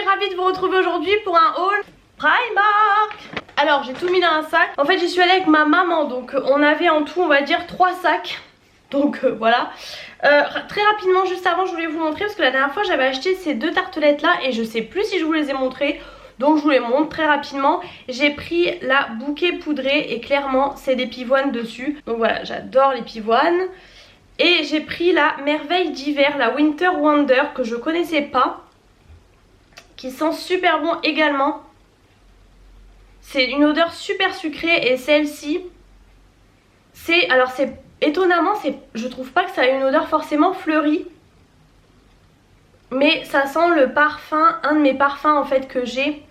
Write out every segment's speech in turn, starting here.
ravie de vous retrouver aujourd'hui pour un haul Primark. Alors j'ai tout mis dans un sac. En fait j'y suis allée avec ma maman, donc on avait en tout on va dire 3 sacs. Donc voilà. Très rapidement juste avant je voulais vous montrer parce que la dernière fois j'avais acheté ces deux tartelettes là et je sais plus si je vous les ai montrées. Donc je vous les montre très rapidement. J'ai pris la bouquet poudrée et clairement c'est des pivoines dessus. Donc voilà, j'adore les pivoines. Et j'ai pris la merveille d'hiver, la Winter Wonder que je connaissais pas, qui sent super bon également. C'est une odeur super sucrée et celle-ci, alors c'est étonnamment, je trouve pas que ça a une odeur forcément fleurie. Mais ça sent le parfum, un de mes parfums en fait que j'ai.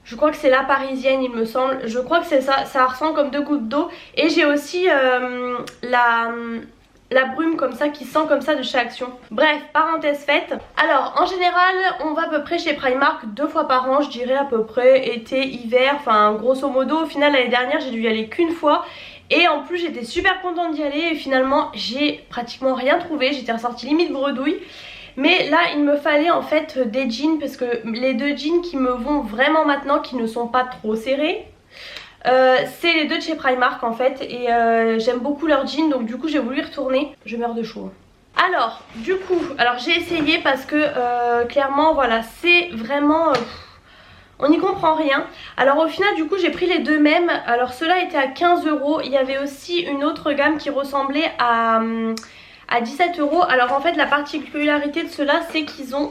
Je crois que c'est la parisienne il me semble. Je crois que c'est ça, ça ressent comme 2 gouttes d'eau. Et j'ai aussi la brume comme ça qui sent comme ça de chez Action. Bref, parenthèse faite. Alors en général on va à peu près chez Primark 2 fois par an, je dirais à peu près, été, hiver, enfin grosso modo. Au final l'année dernière j'ai dû y aller qu'une fois. Et en plus j'étais super contente d'y aller et finalement j'ai pratiquement rien trouvé. J'étais ressortie limite bredouille. Mais là il me fallait en fait des jeans parce que les 2 jeans qui me vont vraiment maintenant, qui ne sont pas trop serrés, c'est les 2 de chez Primark en fait. Et j'aime beaucoup leurs jeans, donc du coup j'ai voulu y retourner. Je meurs de chaud. Alors du coup, j'ai essayé parce que clairement voilà c'est vraiment... on n'y comprend rien. Alors au final du coup j'ai pris les 2 mêmes. Alors ceux-là étaient à 15 €. Il y avait aussi une autre gamme qui ressemblait à 17 €. Alors en fait la particularité de ceux-là c'est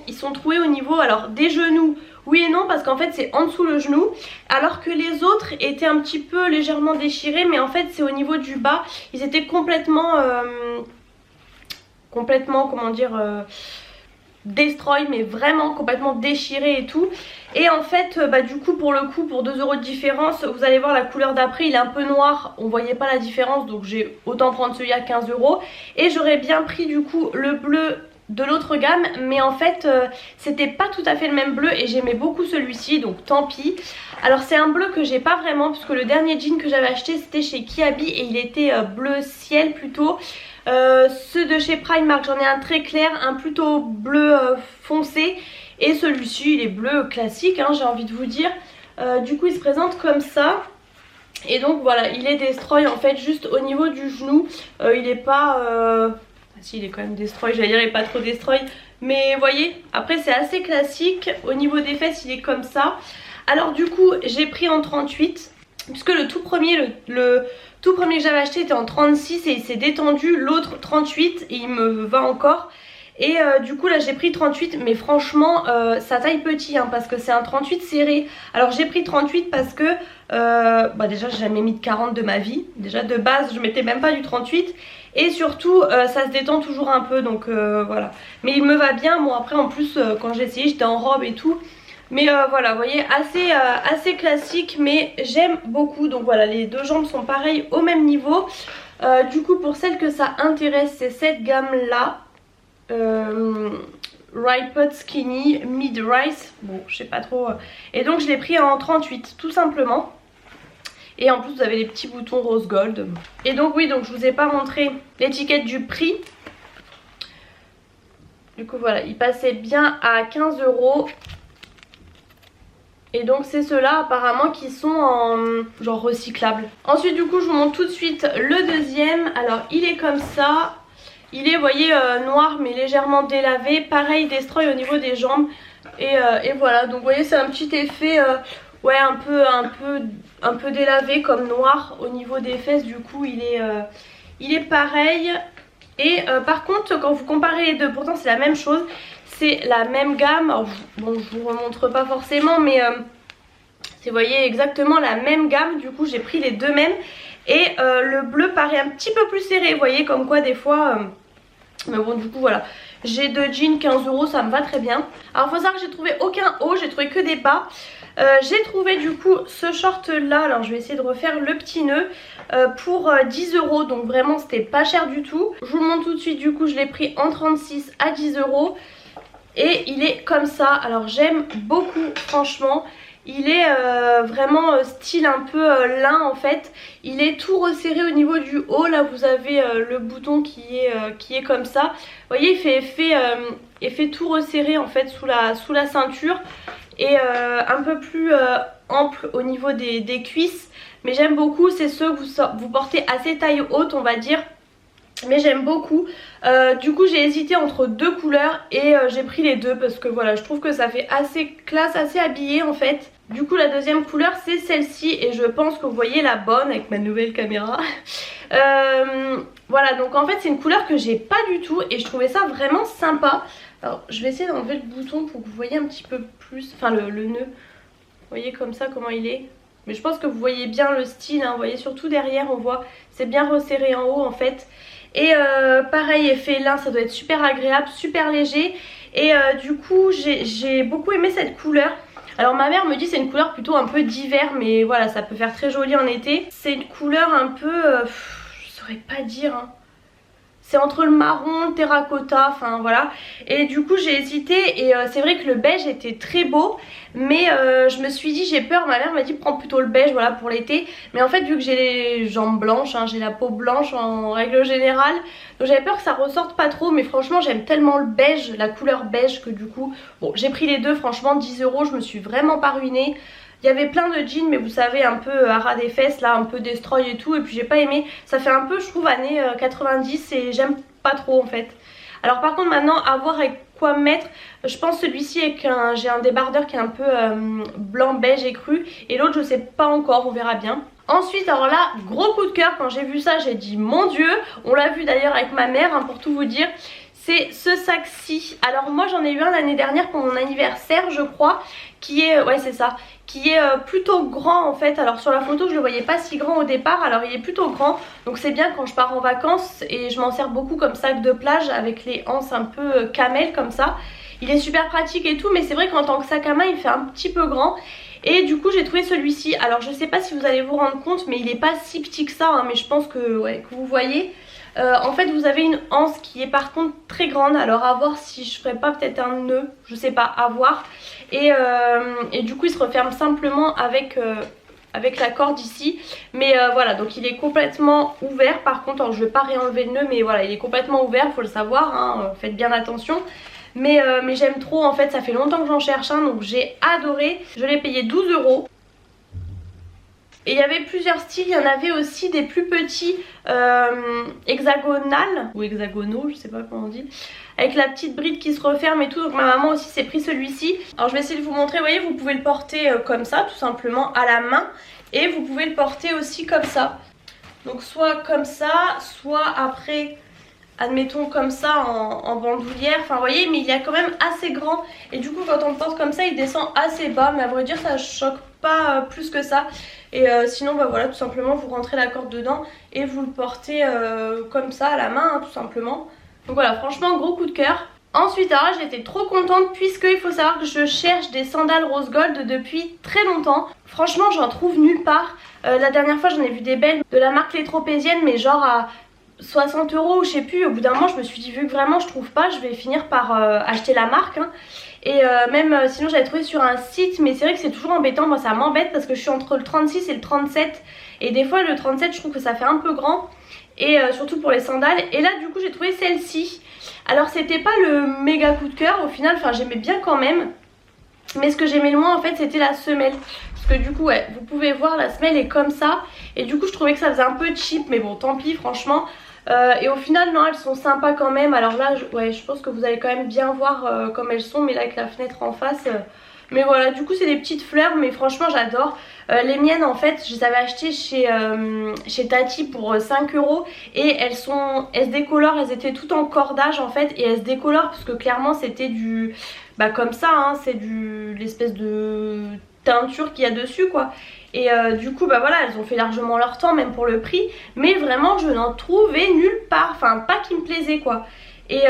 ils sont troués au niveau des genoux. Oui et non parce qu'en fait c'est en dessous le genou. Alors que les autres étaient un petit peu légèrement déchirés. Mais en fait c'est au niveau du bas. Ils étaient complètement comment dire... destroy, mais vraiment complètement déchiré et tout. Et en fait du coup pour 2 € de différence, vous allez voir la couleur d'après il est un peu noir, on voyait pas la différence, donc j'ai autant prendre celui à 15 €. Et j'aurais bien pris du coup le bleu de l'autre gamme, mais en fait c'était pas tout à fait le même bleu et j'aimais beaucoup celui-ci, donc tant pis. Alors c'est un bleu que j'ai pas vraiment puisque le dernier jean que j'avais acheté c'était chez Kiabi et il était bleu ciel plutôt. Ceux de chez Primark j'en ai un très clair, un plutôt bleu foncé, et celui-ci il est bleu classique j'ai envie de vous dire. Du coup il se présente comme ça. Et donc voilà, il est destroy en fait juste au niveau du genou. Il est pas... Ah si, il est quand même destroy, j'allais dire il est pas trop destroy. Mais vous voyez, après c'est assez classique. Au niveau des fesses il est comme ça. Alors du coup j'ai pris en 38. Puisque le tout premier que j'avais acheté était en 36 et il s'est détendu. L'autre 38 et il me va encore. Et du coup là j'ai pris 38, mais franchement ça taille petit parce que c'est un 38 serré. Alors j'ai pris 38 parce que déjà j'ai jamais mis de 40 de ma vie. Déjà de base je mettais même pas du 38. Et surtout ça se détend toujours un peu, donc voilà. Mais il me va bien. Bon après en plus quand j'ai essayé j'étais en robe et tout. Mais voilà, vous voyez, assez classique, mais j'aime beaucoup. Donc voilà, les 2 jambes sont pareilles au même niveau. Du coup, pour celles que ça intéresse, c'est cette gamme-là. Ripod Skinny Mid Rise. Bon, je sais pas trop. Et donc, je l'ai pris en 38, tout simplement. Et en plus, vous avez les petits boutons rose gold. Et donc, oui, donc je vous ai pas montré l'étiquette du prix. Du coup, voilà, il passait bien à 15 €. Et donc c'est ceux-là apparemment qui sont en genre recyclables. Ensuite du coup je vous montre tout de suite le deuxième. Alors il est comme ça. Il est, vous voyez, noir mais légèrement délavé. Pareil destroy au niveau des jambes. Et voilà, donc vous voyez c'est un petit effet ouais un peu délavé comme noir au niveau des fesses. Du coup il est pareil. Et par contre quand vous comparez les deux, pourtant c'est la même chose. C'est la même gamme. Alors, bon, je vous remontre pas forcément, mais vous voyez exactement la même gamme. Du coup, j'ai pris les 2 mêmes. Et le bleu paraît un petit peu plus serré. Vous voyez, comme quoi, des fois. Mais bon, du coup, voilà. J'ai 2 jeans, 15 €, ça me va très bien. Alors, il faut savoir que j'ai trouvé aucun haut, j'ai trouvé que des bas. J'ai trouvé du coup ce short là. Alors, je vais essayer de refaire le petit nœud pour 10 €. Donc, vraiment, c'était pas cher du tout. Je vous le montre tout de suite. Du coup, je l'ai pris en 36 à 10 €. Et il est comme ça. Alors j'aime beaucoup franchement. Il est vraiment style un peu lin en fait. Il est tout resserré au niveau du haut. Là vous avez le bouton qui est comme ça. Vous voyez, il fait effet tout resserré en fait sous la ceinture. Et un peu plus ample au niveau des cuisses. Mais j'aime beaucoup, c'est ceux que vous portez assez taille haute on va dire. Mais j'aime beaucoup. Du coup j'ai hésité entre deux couleurs et j'ai pris les deux parce que voilà, je trouve que ça fait assez classe, assez habillé en fait. Du coup la deuxième couleur c'est celle-ci et je pense que vous voyez la bonne avec ma nouvelle caméra. Voilà, donc en fait c'est une couleur que j'ai pas du tout et je trouvais ça vraiment sympa. Alors je vais essayer d'enlever le bouton pour que vous voyez un petit peu plus, enfin le nœud. Vous voyez comme ça comment il est. Mais je pense que vous voyez bien le style, hein. Vous voyez surtout derrière on voit, c'est bien resserré en haut en fait. Et pareil, effet lin, ça doit être super agréable, super léger. Et du coup j'ai beaucoup aimé cette couleur. Alors ma mère me dit c'est une couleur plutôt un peu d'hiver, mais voilà, ça peut faire très joli en été. C'est une couleur un peu, je saurais pas dire, hein. C'est entre le marron, le terracotta, enfin voilà. Et du coup j'ai hésité et c'est vrai que le beige était très beau. Mais je me suis dit j'ai peur, ma mère m'a dit prends plutôt le beige voilà pour l'été. Mais en fait vu que j'ai les jambes blanches, hein, j'ai la peau blanche en règle générale. Donc j'avais peur que ça ressorte pas trop. Mais franchement j'aime tellement le beige, la couleur beige que du coup... Bon j'ai pris les deux, franchement 10 €, je me suis vraiment pas ruinée. Il y avait plein de jeans mais vous savez un peu à ras des fesses là, un peu destroy et tout. Et puis j'ai pas aimé, ça fait un peu je trouve années 90 et j'aime pas trop en fait. Alors par contre maintenant à voir avec quoi mettre. Je pense celui-ci avec j'ai un débardeur qui est un peu blanc beige et cru. Et l'autre je sais pas encore, on verra bien. Ensuite alors là gros coup de cœur, quand j'ai vu ça j'ai dit mon dieu. On l'a vu d'ailleurs avec ma mère hein, pour tout vous dire. C'est ce sac-ci. Alors moi j'en ai eu un l'année dernière pour mon anniversaire je crois. Qui est, ouais c'est ça, qui est plutôt grand en fait. Alors sur la photo je le voyais pas si grand au départ, alors il est plutôt grand. Donc c'est bien quand je pars en vacances et je m'en sers beaucoup comme sac de plage avec les anses un peu camel comme ça. Il est super pratique et tout, mais c'est vrai qu'en tant que sac à main il fait un petit peu grand. Et du coup j'ai trouvé celui-ci. Alors je sais pas si vous allez vous rendre compte mais il est pas si petit que ça hein, mais je pense que, ouais, que vous voyez. En fait vous avez une anse qui est par contre très grande. Alors à voir si je ferais pas peut-être un nœud, je sais pas, à voir. Et du coup il se referme simplement avec la corde ici. Mais voilà, donc il est complètement ouvert. Par contre alors, je vais pas réenlever le nœud, mais voilà il est complètement ouvert, faut le savoir hein, faites bien attention. Mais j'aime trop en fait, ça fait longtemps que j'en cherche un donc j'ai adoré. Je l'ai payé 12 €. Et il y avait plusieurs styles, il y en avait aussi des plus petits hexagonales ou hexagonaux, je sais pas comment on dit, avec la petite bride qui se referme et tout. Donc ma maman aussi s'est pris celui-ci. Alors je vais essayer de vous montrer, vous voyez vous pouvez le porter comme ça tout simplement à la main. Et vous pouvez le porter aussi comme ça. Donc soit comme ça, soit après... admettons comme ça en bandoulière, enfin vous voyez, mais il est quand même assez grand. Et du coup quand on le porte comme ça il descend assez bas, mais à vrai dire ça choque pas plus que ça. Et sinon bah voilà, tout simplement vous rentrez la corde dedans et vous le portez comme ça à la main hein, tout simplement. Donc voilà, franchement gros coup de cœur. Ensuite alors j'étais trop contente puisque il faut savoir que je cherche des sandales rose gold depuis très longtemps. Franchement j'en trouve nulle part. La dernière fois j'en ai vu des belles de la marque Les Tropéziennes, mais genre à 60 € ou je sais plus. Au bout d'un moment je me suis dit vu que vraiment je trouve pas, je vais finir par acheter la marque hein. Et même sinon j'avais trouvé sur un site, mais c'est vrai que c'est toujours embêtant. Moi ça m'embête parce que je suis entre le 36 et le 37 et des fois le 37 je trouve que ça fait un peu grand. Et surtout pour les sandales. Et là du coup j'ai trouvé celle-ci. Alors c'était pas le méga coup de cœur au final, enfin j'aimais bien quand même. Mais ce que j'aimais le moins en fait c'était la semelle. Parce que du coup ouais, vous pouvez voir la semelle est comme ça. Et du coup je trouvais que ça faisait un peu cheap, mais bon tant pis franchement. Et au final non, elles sont sympas quand même. Alors là ouais, je pense que vous allez quand même bien voir comme elles sont, mais là avec la fenêtre en face mais voilà, du coup c'est des petites fleurs, mais franchement j'adore. Les miennes en fait je les avais achetées chez Tati pour 5 € et elles se décolorent, elles étaient toutes en cordage en fait. Et elles se décolorent parce que clairement c'était du... bah comme ça hein, c'est l'espèce de teinture qu'il y a dessus quoi. Et du coup bah voilà, elles ont fait largement leur temps même pour le prix. Mais vraiment je n'en trouvais nulle part, enfin pas qui me plaisait quoi. Et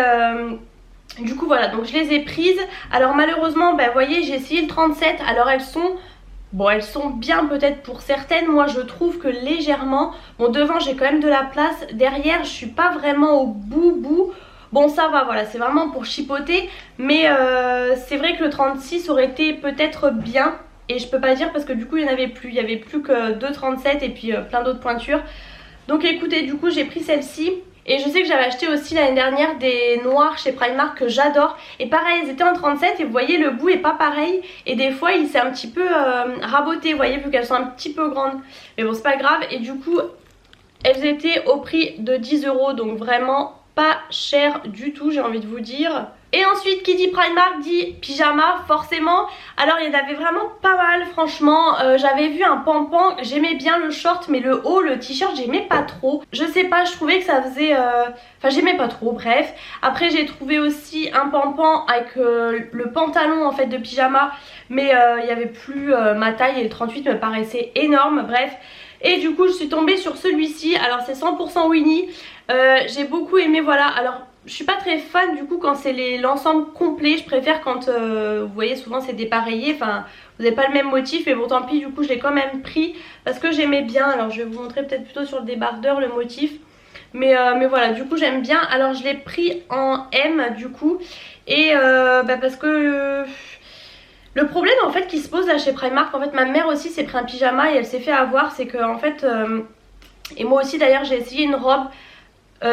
du coup voilà, donc je les ai prises. Alors malheureusement bah vous voyez j'ai essayé le 37. Alors elles sont... bon elles sont bien peut-être pour certaines. Moi je trouve que légèrement. Bon devant j'ai quand même de la place. Derrière je suis pas vraiment au bout. Bon ça va voilà, c'est vraiment pour chipoter. Mais c'est vrai que le 36 aurait été peut-être bien. et je peux pas dire parce que du coup il y en avait plus. Il y avait plus que 2,37 et puis plein d'autres pointures. Donc écoutez, du coup j'ai pris celle-ci. Et je sais que j'avais acheté aussi l'année dernière des noirs chez Primark que j'adore. Et pareil, elles étaient en 37 et vous voyez le bout est pas pareil. Et des fois il s'est un petit peu raboté, vous voyez, vu qu'elles sont un petit peu grandes. Mais bon c'est pas grave. Et du coup elles étaient au prix de 10 €, donc vraiment pas cher du tout, j'ai envie de vous dire. Et ensuite qui dit Primark dit pyjama forcément. Alors il y en avait vraiment pas mal franchement. J'avais vu un pampan, j'aimais bien le short mais le haut, le t-shirt j'aimais pas trop. Je sais pas, je trouvais que ça faisait... Enfin j'aimais pas trop, bref. Après j'ai trouvé aussi un pampan avec le pantalon en fait de pyjama. Mais il y avait plus ma taille et le 38 me paraissait énorme, bref. Et du coup je suis tombée sur celui-ci. Alors c'est 100% Winnie. J'ai beaucoup aimé, voilà. Alors je suis pas très fan du coup quand c'est l'ensemble complet. Je préfère quand vous voyez souvent c'est dépareillé. Enfin vous n'avez pas le même motif. Mais bon tant pis, du coup je l'ai quand même pris parce que j'aimais bien. Alors je vais vous montrer peut-être plutôt sur le débardeur le motif. Mais voilà, du coup j'aime bien. Alors je l'ai pris en M du coup. Et parce que... le problème en fait qui se pose là chez Primark, en fait ma mère aussi s'est pris un pyjama et elle s'est fait avoir, c'est que en fait, et moi aussi d'ailleurs j'ai essayé une robe,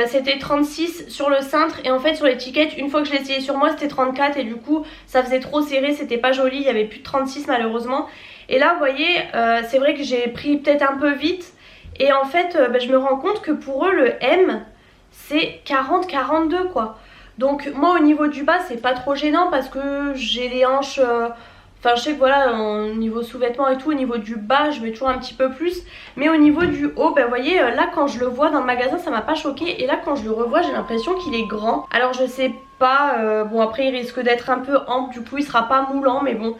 c'était 36 sur le cintre et en fait sur l'étiquette une fois que je l'ai essayé sur moi c'était 34 et du coup ça faisait trop serré, c'était pas joli, il y avait plus de 36 malheureusement. Et là vous voyez, c'est vrai que j'ai pris peut-être un peu vite et en fait je me rends compte que pour eux le M c'est 40-42 quoi. Donc moi au niveau du bas c'est pas trop gênant parce que j'ai les hanches... Enfin je sais que voilà, au niveau sous-vêtements et tout, au niveau du bas je mets toujours un petit peu plus. Mais au niveau du haut, vous voyez là quand je le vois dans le magasin ça m'a pas choqué. Et là quand je le revois j'ai l'impression qu'il est grand. Alors je sais pas, bon après il risque d'être un peu ample, du coup il sera pas moulant mais bon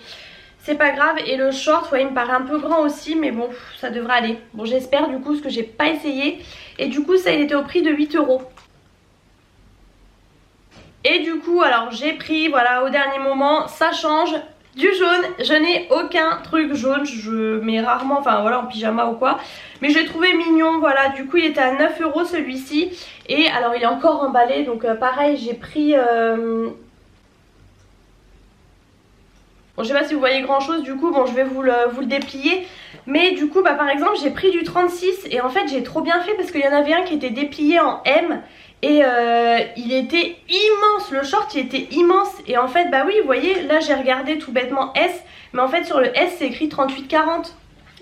c'est pas grave. Et le short, ouais, il me paraît un peu grand aussi mais bon ça devrait aller. Bon j'espère du coup parce que j'ai pas essayé. Et du coup ça il était au prix de 8 €. Et du coup alors j'ai pris, voilà, au dernier moment, ça change. Du jaune, je n'ai aucun truc jaune, je mets rarement, enfin voilà, en pyjama ou quoi. Mais je l'ai trouvé mignon, voilà, du coup il était à 9 € celui-ci. Et alors il est encore emballé, donc pareil j'ai pris... Bon je sais pas si vous voyez grand chose du coup, bon je vais vous le déplier. Mais du coup par exemple j'ai pris du 36 et en fait j'ai trop bien fait parce qu'il y en avait un qui était déplié en M. Et il était immense, le short il était immense. Et en fait bah oui vous voyez là j'ai regardé tout bêtement S. Mais en fait sur le S c'est écrit 38-40.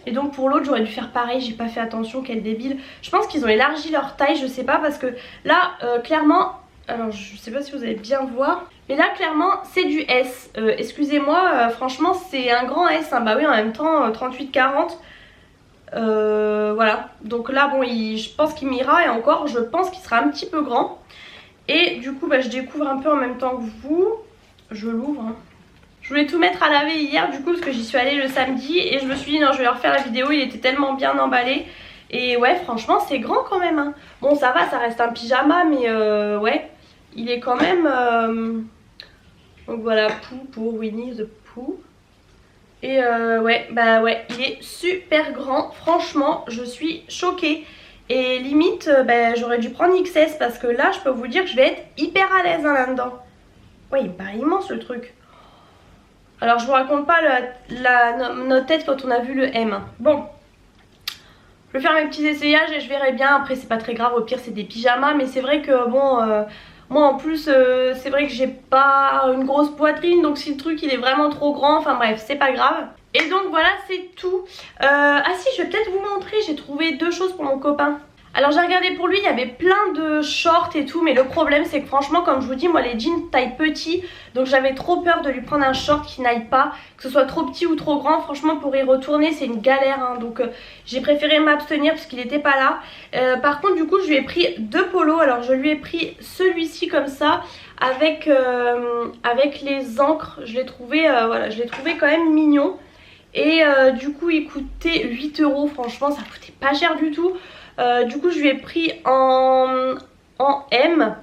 Et donc pour l'autre j'aurais dû faire pareil, j'ai pas fait attention, quel débile. Je pense qu'ils ont élargi leur taille, je sais pas, parce que là clairement... Alors je sais pas si vous allez bien voir, mais là clairement c'est du S. Excusez-moi, franchement c'est un grand S, hein. Bah oui en même temps 38-40. Voilà, donc là bon je pense qu'il m'ira et encore je pense qu'il sera un petit peu grand. Et du coup bah, je découvre un peu en même temps que vous. Je l'ouvre hein. Je voulais tout mettre à laver hier du coup parce que j'y suis allée le samedi. Et je me suis dit non je vais refaire la vidéo, il était tellement bien emballé. Et ouais franchement c'est grand quand même hein. Bon ça va, ça reste un pyjama mais ouais il est quand même... Donc voilà, Pooh pour Winnie the Pooh. Et ouais, bah ouais, il est super grand. Franchement, je suis choquée. Et limite, bah, j'aurais dû prendre XS parce que là, je peux vous dire que je vais être hyper à l'aise hein, là-dedans. Ouais, il me paraît immense le truc. Alors, je vous raconte pas notre tête quand on a vu le M. Bon, je vais faire mes petits essayages et je verrai bien. Après, c'est pas très grave, au pire, c'est des pyjamas. Mais c'est vrai que bon... moi en plus c'est vrai que j'ai pas une grosse poitrine, donc si le truc il est vraiment trop grand, enfin bref c'est pas grave. Et donc voilà c'est tout. Ah si je vais peut-être vous montrer, j'ai trouvé deux choses pour mon copain. Alors j'ai regardé pour lui, il y avait plein de shorts et tout, mais le problème c'est que franchement comme je vous dis moi les jeans taille petit, donc j'avais trop peur de lui prendre un short qui n'aille pas, que ce soit trop petit ou trop grand. Franchement pour y retourner c'est une galère hein. Donc j'ai préféré m'abstenir parce qu'il n'était pas là. Par contre du coup je lui ai pris deux polos. Alors je lui ai pris celui-ci comme ça avec les encres, je l'ai trouvé, voilà, je l'ai trouvé quand même mignon. Et du coup il coûtait 8 €, franchement ça coûtait pas cher du tout. Du coup je lui ai pris en M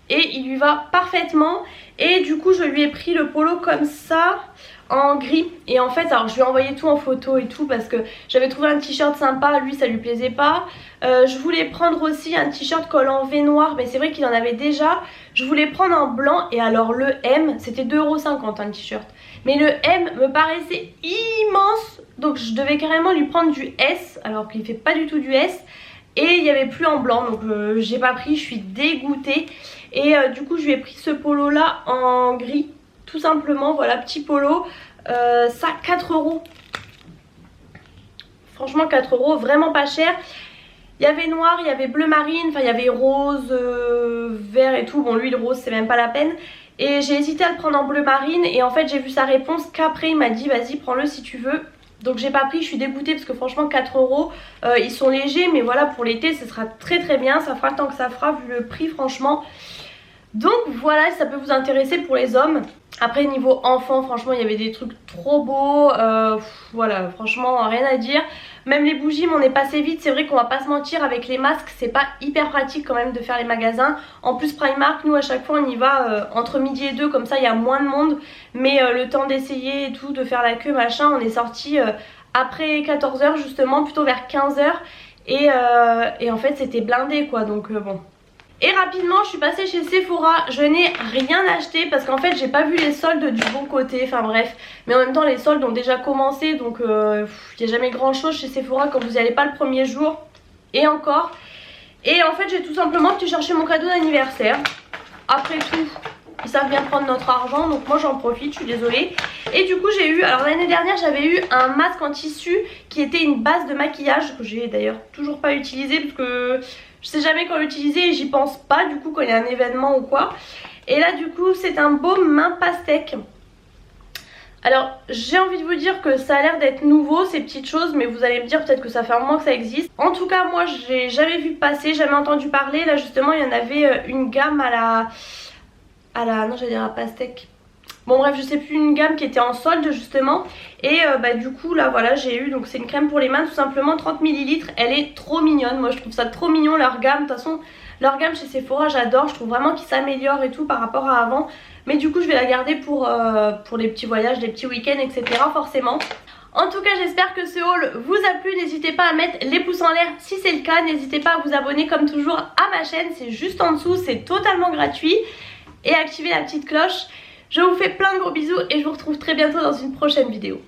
et il lui va parfaitement. Et du coup je lui ai pris le polo comme ça en gris. Et en fait, alors je lui ai envoyé tout en photo et tout parce que j'avais trouvé un t-shirt sympa, lui ça lui plaisait pas. Je voulais prendre aussi un t-shirt collant V noir, mais c'est vrai qu'il en avait déjà. Je voulais prendre en blanc et alors le M, c'était 2,50 € un t-shirt. Mais le M me paraissait immense, donc je devais carrément lui prendre du S, alors qu'il fait pas du tout du S. Et il n'y avait plus en blanc, donc j'ai pas pris, je suis dégoûtée. Et du coup je lui ai pris ce polo là en gris, tout simplement, voilà, petit polo. Ça 4 €. Franchement 4 €, vraiment pas cher. Il y avait noir, il y avait bleu marine, enfin il y avait rose, vert et tout. Bon lui le rose c'est même pas la peine. Et j'ai hésité à le prendre en bleu marine et en fait j'ai vu sa réponse qu'après il m'a dit vas-y prends-le si tu veux. Donc j'ai pas pris, je suis dégoûtée parce que franchement 4 €, ils sont légers mais voilà pour l'été ce sera très très bien. Ça fera le temps que ça fera vu le prix franchement. Donc voilà, ça peut vous intéresser pour les hommes. Après niveau enfant franchement il y avait des trucs trop beaux, voilà franchement rien à dire. Même les bougies mais on est passé vite, c'est vrai qu'on va pas se mentir, avec les masques c'est pas hyper pratique quand même de faire les magasins. En plus Primark, nous à chaque fois on y va entre midi et 2, comme ça il y a moins de monde. Mais le temps d'essayer et tout, de faire la queue machin, on est sorti après 14 h justement, plutôt vers 15 h. Et en fait c'était blindé quoi, donc bon. Et rapidement je suis passée chez Sephora, je n'ai rien acheté parce qu'en fait j'ai pas vu les soldes du bon côté, enfin bref. Mais en même temps les soldes ont déjà commencé, donc il n'y a jamais grand chose chez Sephora quand vous n'y allez pas le premier jour. Et encore. Et en fait j'ai tout simplement été chercher mon cadeau d'anniversaire. Après tout ils savent bien prendre notre argent, donc moi j'en profite, je suis désolée. Et du coup j'ai eu, alors l'année dernière j'avais eu un masque en tissu qui était une base de maquillage, que j'ai d'ailleurs toujours pas utilisé parce que je sais jamais quand l'utiliser et j'y pense pas du coup quand il y a un événement ou quoi. Et là du coup c'est un baume main pastèque. Alors j'ai envie de vous dire que ça a l'air d'être nouveau ces petites choses, mais vous allez me dire peut-être que ça fait un moment que ça existe. En tout cas moi j'ai jamais vu passer, jamais entendu parler. Là justement il y en avait une gamme non j'allais dire à pastèque. Bon bref je sais plus, une gamme qui était en solde justement. Et du coup là voilà j'ai eu, donc c'est une crème pour les mains tout simplement, 30 ml. Elle est trop mignonne, moi je trouve ça trop mignon leur gamme. De toute façon leur gamme chez Sephora j'adore, je trouve vraiment qu'ils s'améliorent et tout par rapport à avant. Mais du coup je vais la garder pour les petits voyages, les petits week-ends etc forcément. En tout cas j'espère que ce haul vous a plu, n'hésitez pas à mettre les pouces en l'air si c'est le cas. N'hésitez pas à vous abonner comme toujours à ma chaîne, c'est juste en dessous, c'est totalement gratuit. Et activer la petite cloche. Je vous fais plein de gros bisous et je vous retrouve très bientôt dans une prochaine vidéo.